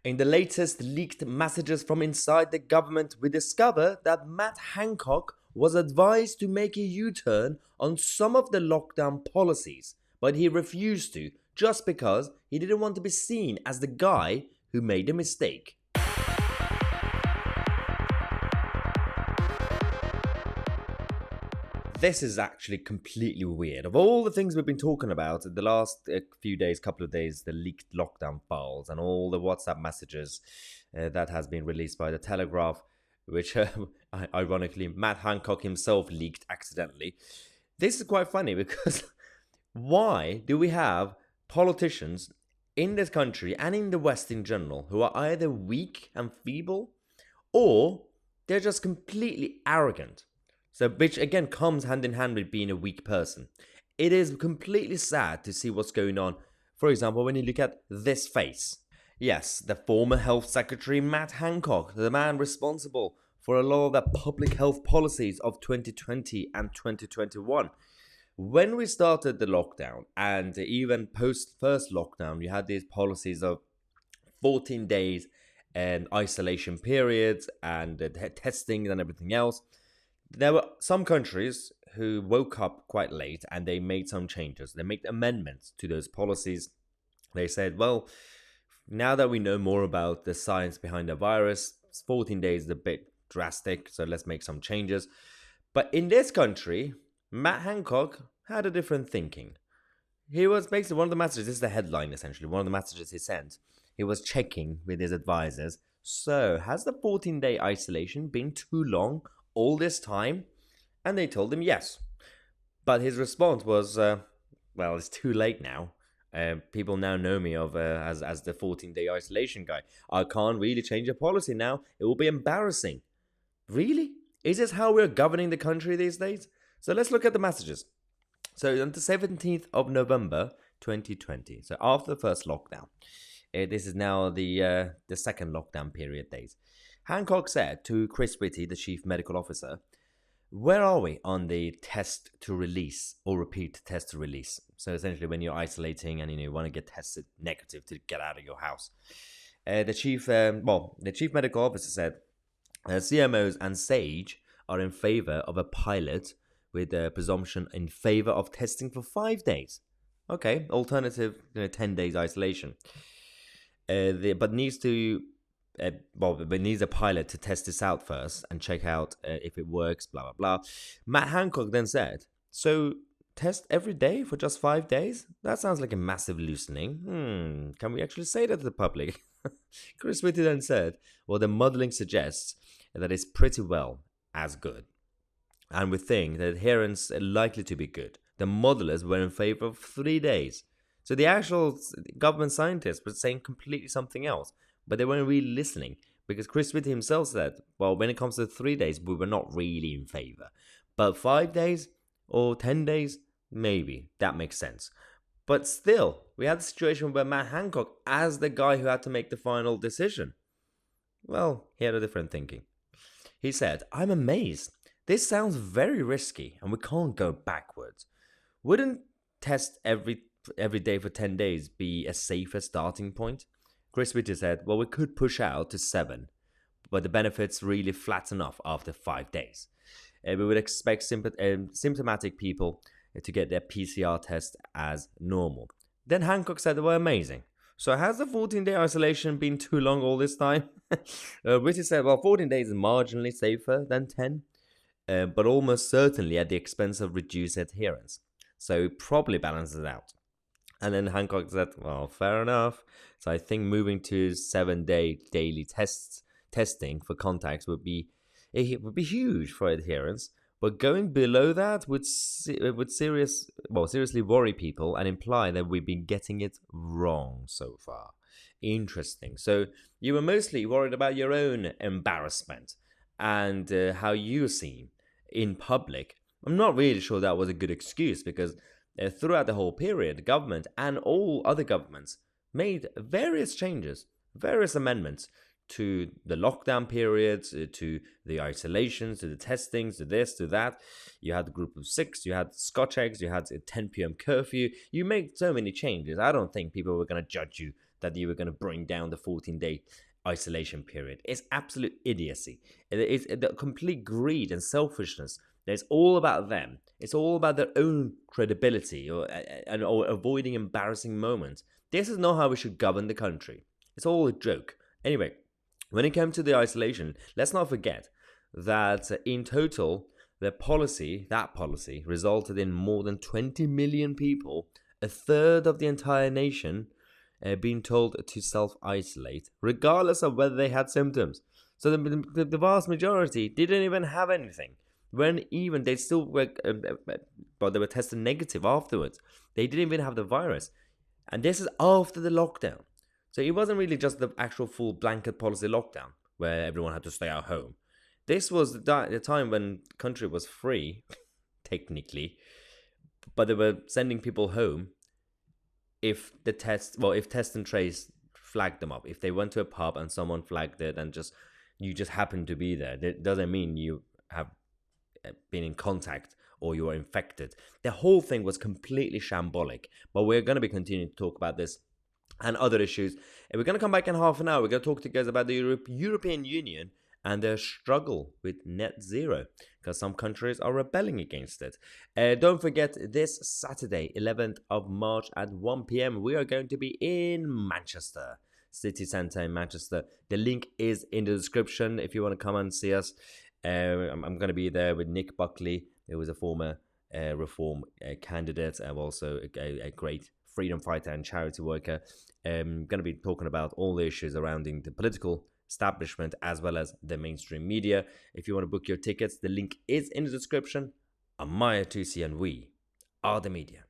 In the latest leaked messages from inside the government, we discover that Matt Hancock was advised to make a U turn on some of the lockdown policies, but he refused to just because he didn't want to be seen as the guy who made a mistake. This is actually completely weird. Of all the things we've been talking about the last few days, couple of days, the leaked lockdown files and all the WhatsApp messages that has been released by the Telegraph, which ironically Matt Hancock himself leaked accidentally. This is quite funny because why do we have politicians in this country and in the West in general who are either weak and feeble or they're just completely arrogant? So, which again comes hand in hand with being a weak person. It is completely sad to see what's going on. For example, when you look at this face. Yes, the former health secretary Matt Hancock, the man responsible for a lot of the public health policies of 2020 and 2021. When we started the lockdown, and even post first lockdown, you had these policies of 14 days and isolation periods and testing and everything else. There were some countries who woke up quite late and they made some changes. They made amendments to those policies. They said, well, now that we know more about the science behind the virus, 14 days is a bit drastic, so let's make some changes. But in this country, Matt Hancock had a different thinking. He was basically one of the messages, this is the headline essentially, one of the messages he sent. He was checking with his advisors. So, has the 14-day isolation been too long all this time? And they told him yes. But his response was, well, it's too late now. People now know me as the 14-day isolation guy. I can't really change a policy now. It will be embarrassing. Really? Is this how we're governing the country these days? So let's look at the messages. So on the 17th of November 2020, so after the first lockdown, this is now the second lockdown period days. Hancock said to Chris Whitty, the chief medical officer, where are we on the test to release or repeat test to release? So essentially when you're isolating and you want to get tested negative to get out of your house. The chief medical officer said, CMOs and SAGE are in favor of a pilot with a presumption in favor of testing for 5 days. Okay, alternative 10 days isolation. But needs to... it needs a pilot to test this out first and check out if it works, blah, blah, blah. Matt Hancock then said, so test every day for just 5 days? That sounds like a massive loosening. Can we actually say that to the public? Chris Whitty then said, well, the modeling suggests that it's pretty well as good. And we think that adherence is likely to be good. The modelers were in favor of 3 days. So the actual government scientists were saying completely something else. But they weren't really listening because Chris Whitty himself said, well, when it comes to 3 days, we were not really in favor. But 5 days or 10 days, maybe. That makes sense. But still, we had a situation where Matt Hancock, as the guy who had to make the final decision, well, he had a different thinking. He said, I'm amazed. This sounds very risky and we can't go backwards. Wouldn't test every day for 10 days be a safer starting point? Chris Whitty said, well, we could push out to 7, but the benefits really flatten off after 5 days. We would expect symptomatic people to get their PCR test as normal. Then Hancock said, well, amazing. So has the 14-day isolation been too long all this time? Whitty said, well, 14 days is marginally safer than 10, but almost certainly at the expense of reduced adherence. So it probably balances out. And then Hancock said, well, fair enough. So I think moving to 7-day daily testing for contacts would be huge for adherence. But going below that would seriously worry people and imply that we've been getting it wrong so far. Interesting. So you were mostly worried about your own embarrassment and how you're seen in public. I'm not really sure that was a good excuse because throughout the whole period, the government and all other governments made various changes, various amendments to the lockdown periods, to the isolations, to the testings, to this, to that. You had the group of 6, you had Scotch eggs, you had a 10 p.m. curfew. You made so many changes. I don't think people were going to judge you that you were going to bring down the 14-day isolation period. It's absolute idiocy. It is the complete greed and selfishness. It's all about them. It's all about their own credibility or avoiding embarrassing moments. This is not how we should govern the country. It's all a joke. Anyway, when it came to the isolation, let's not forget that in total, that policy resulted in more than 20 million people, a third of the entire nation, being told to self-isolate, regardless of whether they had symptoms. So the vast majority didn't even have anything. When even they still were, but they were tested negative afterwards. They didn't even have the virus. And this is after the lockdown. So it wasn't really just the actual full blanket policy lockdown where everyone had to stay at home. This was the time when the country was free, technically, but they were sending people home if test and trace flagged them up. If they went to a pub and someone flagged it and you just happened to be there, that doesn't mean you have been in contact or you are infected. The whole thing was completely shambolic, but we're going to be continuing to talk about this and other issues. And we're going to come back in half an hour. We're going to talk to you guys about the European Union and their struggle with net zero, because some countries are rebelling against it. Don't forget, this Saturday, 11th of March at 1 p.m, we are going to be in Manchester, city centre in Manchester. The link is in the description if you want to come and see us. I'm going to be there with Nick Buckley, who was a former Reform candidate and also a great freedom fighter and charity worker. Going to be talking about all the issues surrounding the political establishment as well as the mainstream media. If you want to book your tickets, the link is in the description. I'm Mahyar, Tousi, and we are the media.